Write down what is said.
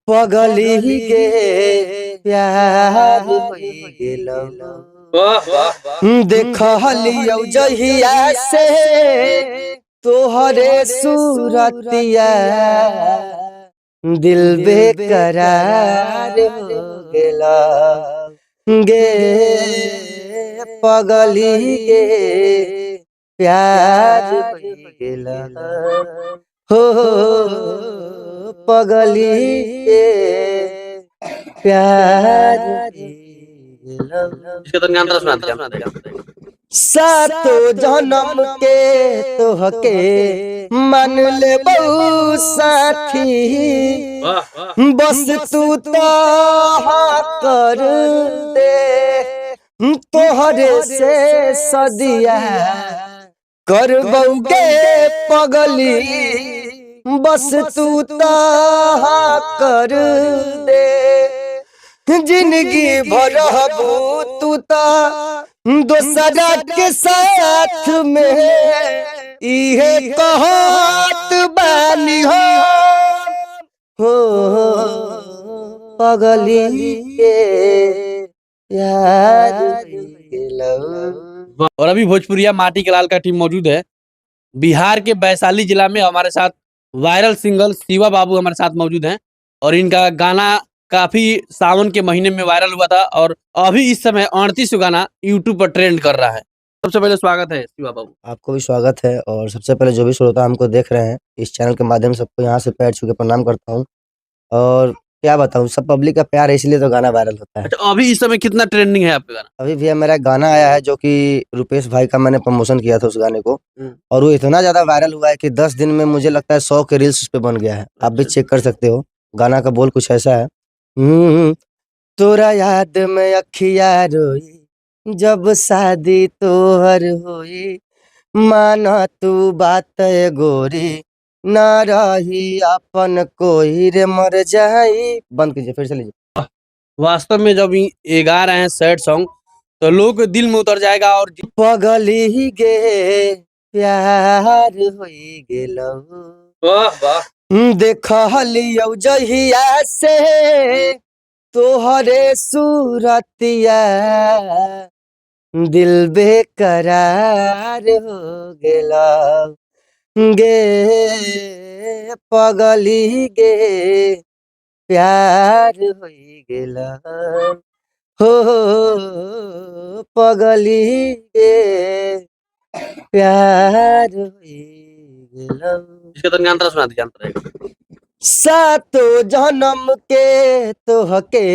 पगली गे प्यार होई गेलौ। वाह वाह। देखलियौ जहिया से तोहरे सूरतिया दिल बेकरार हो गेला। गे पगली गे प्यार होई गेला। हो पगली के प्यार होई गेला। इसके तो गाना सुना दीजिए। सातो जन्म के तोहके मान ले बहु साथी। वाह वाह। बस तू तो हाँ कर दे तोहरे से सदिया कर बउगे पगली। बस तू तो हाँ कर दे जिंदगी भर तू तो दोसरा के साथ में इहे कहत बानी हो पगली के याद गेलौ। और अभी भोजपुरिया माटी के लाल का टीम मौजूद है बिहार के वैशाली जिला में। हमारे साथ वायरल सिंगर शिवा बाबू हमारे साथ मौजूद हैं और इनका गाना काफी सावन के महीने में वायरल हुआ था और अभी इस समय 38 गाना यूट्यूब पर ट्रेंड कर रहा है। सबसे पहले स्वागत है शिवा बाबू। आपको भी स्वागत है और सबसे पहले जो भी श्रोता हमको देख रहे हैं इस चैनल के माध्यम से सबको यहाँ से पैर छू के प्रणाम करता हूँ। और क्या बताऊँ, सब पब्लिक का प्यार है इसलिए तो गाना वायरल होता है। अच्छा, अभी इस समय कितना ट्रेंडिंग है आपका गाना? अभी भी मेरा गाना आया है जो कि रुपेश भाई का मैंने प्रमोशन किया था उस गाने को और वो इतना ज्यादा वायरल हुआ है कि 10 दिन में मुझे लगता है 100 के रील्स उस पे बन गया है। आप भी चेक कर सकते हो। गाना का बोल कुछ ऐसा है। तोरा याद में अखिया रोई जब शादी तोहर होई। माना तू बात गोरी ना रही अपन कोई रे मर जाई। बंद कीजिए, फिर से लीजिए। वास्तव में जब ये गा रहे हैं सैड सॉन्ग तो लोग के दिल में उतर जाएगा। और पगली गे प्यार होई गेलौ। वाह वाह। देखलियौ जहिया से तोहरे सूरतिया दिल बेकरार हो गेला। गे पगली गे प्यार होई गेला। हो पगली गे प्यार होई गेला। इसके तो गाना सुना दीजिए। सातो जन्म के तोहके